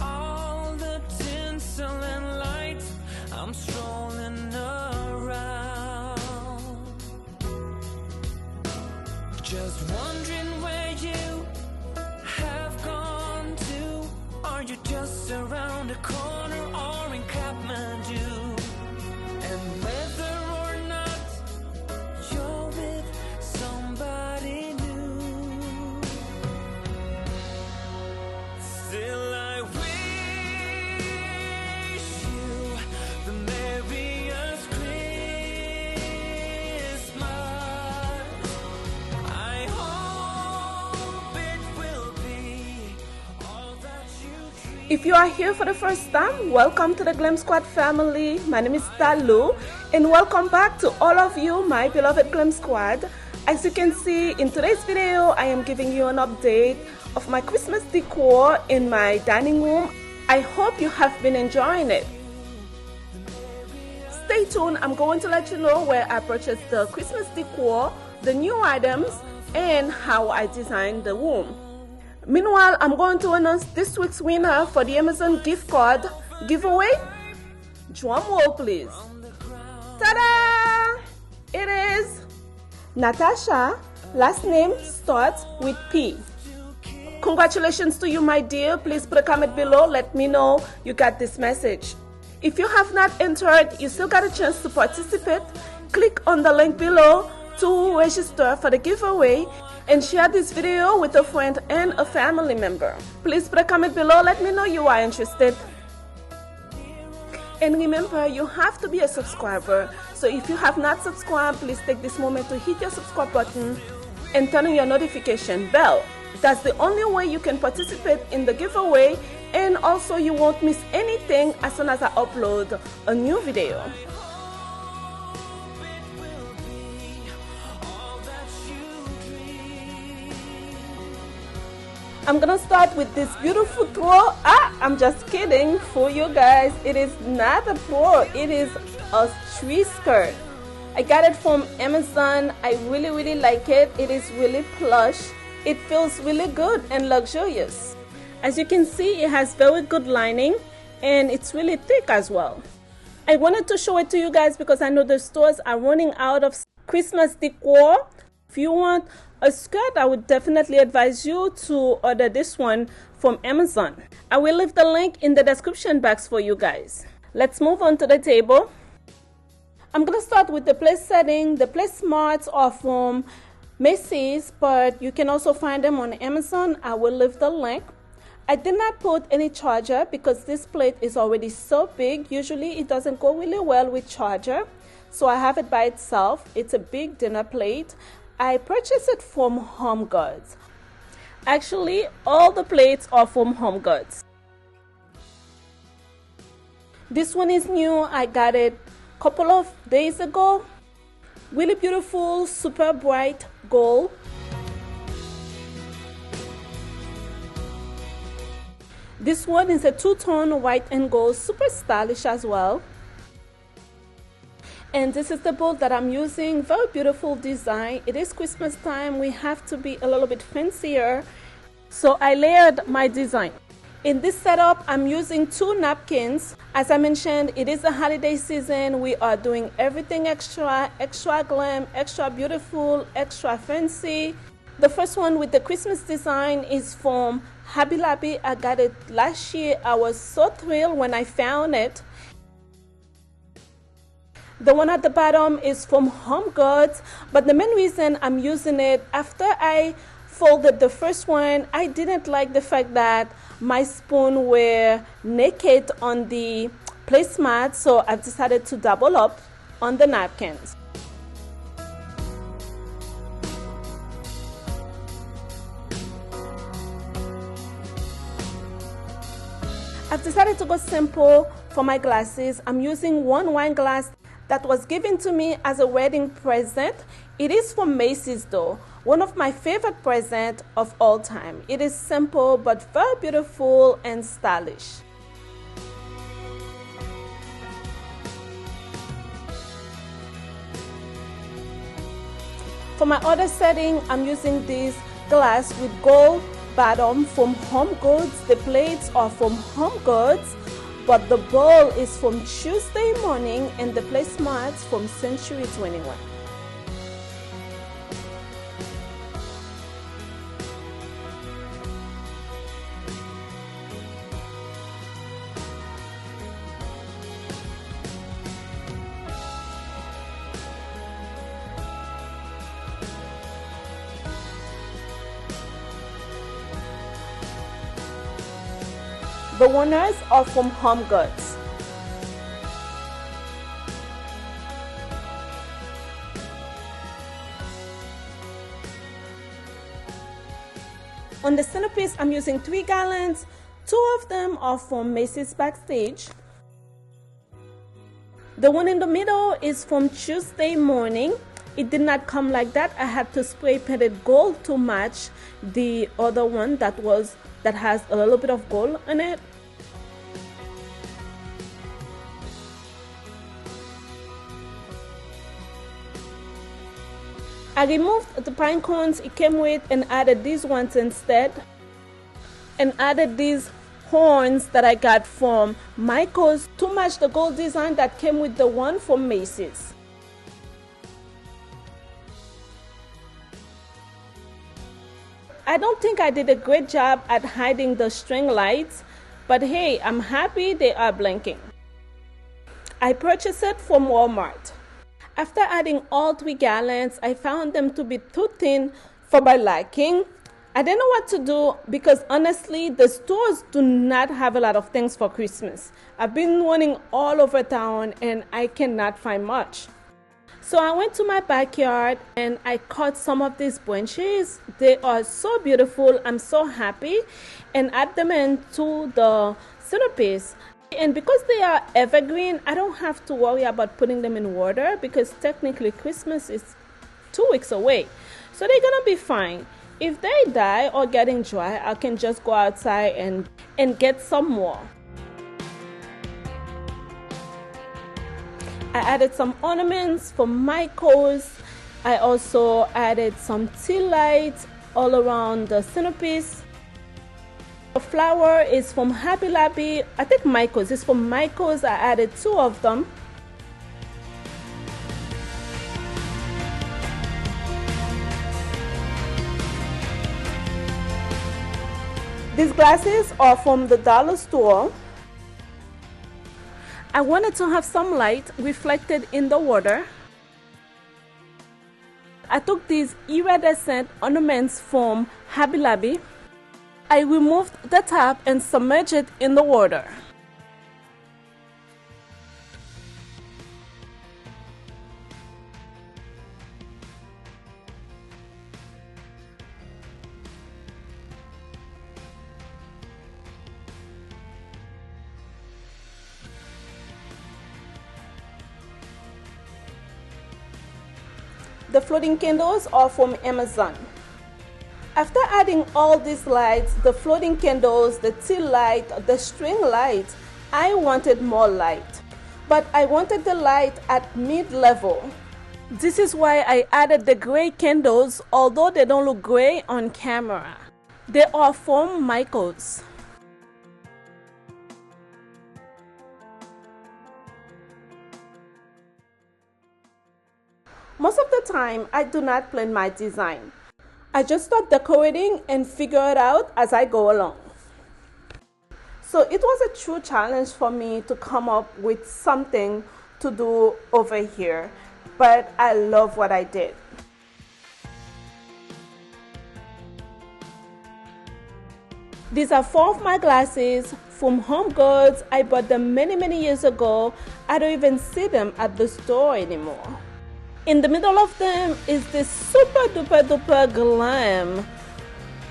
all the tinsel and lights, I'm strolling around, just wondering where you have gone to. Are you just around the corner or in Kathmandu? And whether or not you're with somebody new, still I wish you the merriest Christmas. I hope it will be all that you dream. If you are here for the first time, welcome to the Glam Squad family. My name is Talu, and welcome back to all of you, my beloved Glam Squad. As you can see in today's video, I am giving you an update of my Christmas decor in my dining room. I hope you have been enjoying it. Stay tuned, I'm going to let you know where I purchased the Christmas decor, the new items, and how I designed the room. Meanwhile, I'm going to announce this week's winner for the Amazon gift card giveaway. Drum roll, please. Ta-da! It is Natasha. Last name starts with P. Congratulations to you, my dear. Please put a comment below. Let me know you got this message. If you have not entered, you still got a chance to participate. Click on the link below to register for the giveaway and share this video with a friend and a family member. Please put a comment below. Let me know you are interested. And remember, you have to be a subscriber. So if you have not subscribed, please take this moment to hit your subscribe button and turn on your notification bell. That's the only way you can participate in the giveaway, and also you won't miss anything as soon as I upload a new video. I'm gonna start with this beautiful throw. I'm just kidding for you guys. It is not a throw, it is a tree skirt. I got it from Amazon. I really like it. It is really plush. It feels really good and luxurious. As you can see, it has very good lining and it's really thick as well. I wanted to show it to you guys because I know the stores are running out of Christmas decor. If you want a skirt, I would definitely advise you to order this one from Amazon. I will leave the link in the description box for you guys. Let's move on to the table. I'm going to start with the place setting. The placemats are from Macy's, but you can also find them on Amazon. I will leave the link. I did not put any charger because this plate is already so big. Usually it doesn't go really well with charger, so I have it by itself. It's a big dinner plate. I purchased it from Home Goods. Actually, all the plates are from Home Goods. This one is new. I got it a couple of days ago. Really beautiful, super bright gold. This one is a two-tone white and gold, super stylish as well. And this is the bowl that I'm using. Very beautiful design. It is Christmas time. We have to be a little bit fancier. So I layered my design. In this setup, I'm using 2 napkins. As I mentioned, it is a holiday season. We are doing everything extra glam, extra beautiful, extra fancy. The first one with the Christmas design is from Hobby Lobby. I got it last year. I was so thrilled when I found it. The one at the bottom is from Home Goods, but the main reason I'm using it, after I folded the first one, I didn't like the fact that my spoon were naked on the placemat, so I've decided to double up on the napkins. I've decided to go simple for my glasses. I'm using 1 wine glass that was given to me as a wedding present. It is from Macy's though, one of my favorite presents of all time. It is simple but very beautiful and stylish. For my other setting, I'm using this glass with gold bottom from Home Goods. The plates are from Home Goods, but the bowl is from Tuesday Morning, and the placemats from Century 21. The winners are from Home Goods. On the centerpiece, I'm using 3 gallons. 2 of them are from Macy's Backstage. The one in the middle is from Tuesday Morning. It did not come like that. I had to spray painted gold to match the other one that has a little bit of gold in it. I removed the pine cones it came with and added these ones instead, and added these horns that I got from Michaels to match the gold design that came with the one from Macy's. I don't think I did a great job at hiding the string lights, but hey, I'm happy they are blinking. I purchased it from Walmart. After adding all 3 gallons, I found them to be too thin for my liking. I didn't know what to do because honestly, the stores do not have a lot of things for Christmas. I've been running all over town and I cannot find much. So I went to my backyard and I cut some of these branches. They are so beautiful. I'm so happy, and add them into the centerpiece. And because they are evergreen, I don't have to worry about putting them in water because technically Christmas is 2 weeks away. So they're gonna be fine. If they die or getting dry, I can just go outside and get some more. I added some ornaments from Michaels. I also added some tea lights all around the centerpiece. The flower is from Hobby Lobby. I think Michaels. It's from Michaels. I added 2 of them. These glasses are from the dollar store. I wanted to have some light reflected in the water. I took these iridescent ornaments from Hobby Lobby. I removed the top and submerged it in the water. The floating candles are from Amazon. After adding all these lights, the floating candles, the tea light, the string light, I wanted more light. But I wanted the light at mid-level. This is why I added the gray candles, although they don't look gray on camera. They are from Michaels. Most of the time, I do not plan my design. I just start decorating and figure it out as I go along. So it was a true challenge for me to come up with something to do over here, but I love what I did. These are 4 of my glasses from Home Goods. I bought them many years ago. I don't even see them at the store anymore. In the middle of them is this super duper glam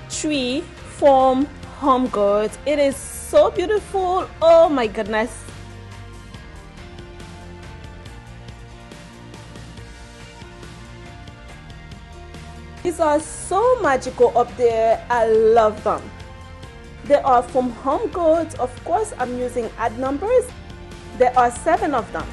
tree from Home Goods. It is so beautiful. Oh my goodness. These are so magical up there. I love them. They are from Home Goods. Of course, I'm using odd numbers. There are 7 of them.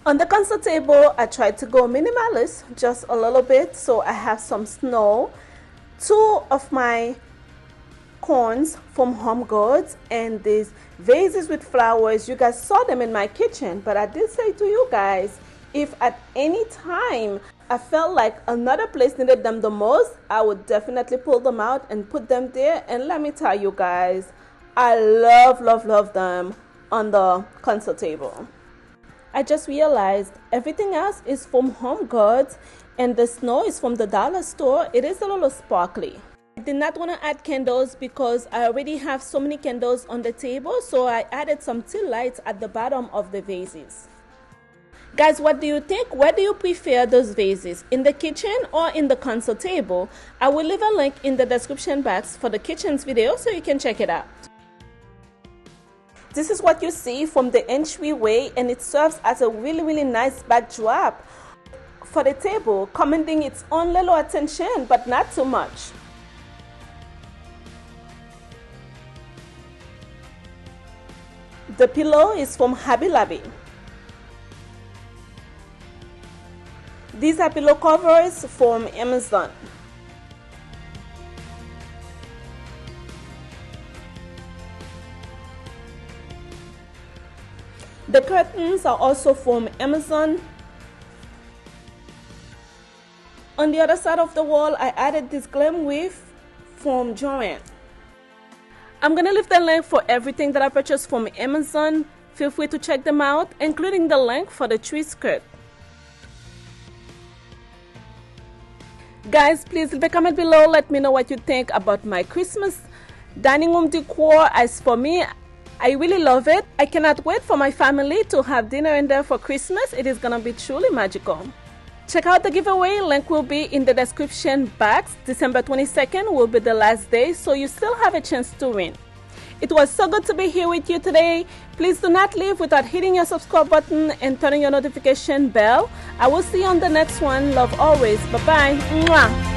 On the console table, I tried to go minimalist just a little bit. So I have some snow, 2 of my cones from Home Goods, and these vases with flowers. You guys saw them in my kitchen, but I did say to you guys, if at any time I felt like another place needed them the most, I would definitely pull them out and put them there. And let me tell you guys, I love them on the console table. I just realized everything else is from Home Goods and the snow is from the dollar store. It is a little sparkly. I did not want to add candles because I already have so many candles on the table, so I added some tea lights at the bottom of the vases. Guys, what do you think? Where do you prefer those vases? In the kitchen or in the console table? I will leave a link in the description box for the kitchen's video so you can check it out. This is what you see from the entryway, and it serves as a really nice backdrop for the table, commanding its own little attention, but not too much. The pillow is from Hobby Lobby. These are pillow covers from Amazon. The curtains are also from Amazon. On the other side of the wall, I added this glam wreath from Joann. I'm gonna leave the link for everything that I purchased from Amazon. Feel free to check them out, including the link for the tree skirt. Guys, please leave a comment below. Let me know what you think about my Christmas dining room decor. As for me, I really love it. I cannot wait for my family to have dinner in there for Christmas. It is gonna be truly magical. Check out the giveaway. Link will be in the description box. December 22nd will be the last day, so you still have a chance to win. It was so good to be here with you today. Please do not leave without hitting your subscribe button and turning your notification bell. I will see you on the next one. Love always. Bye-bye. Mwah.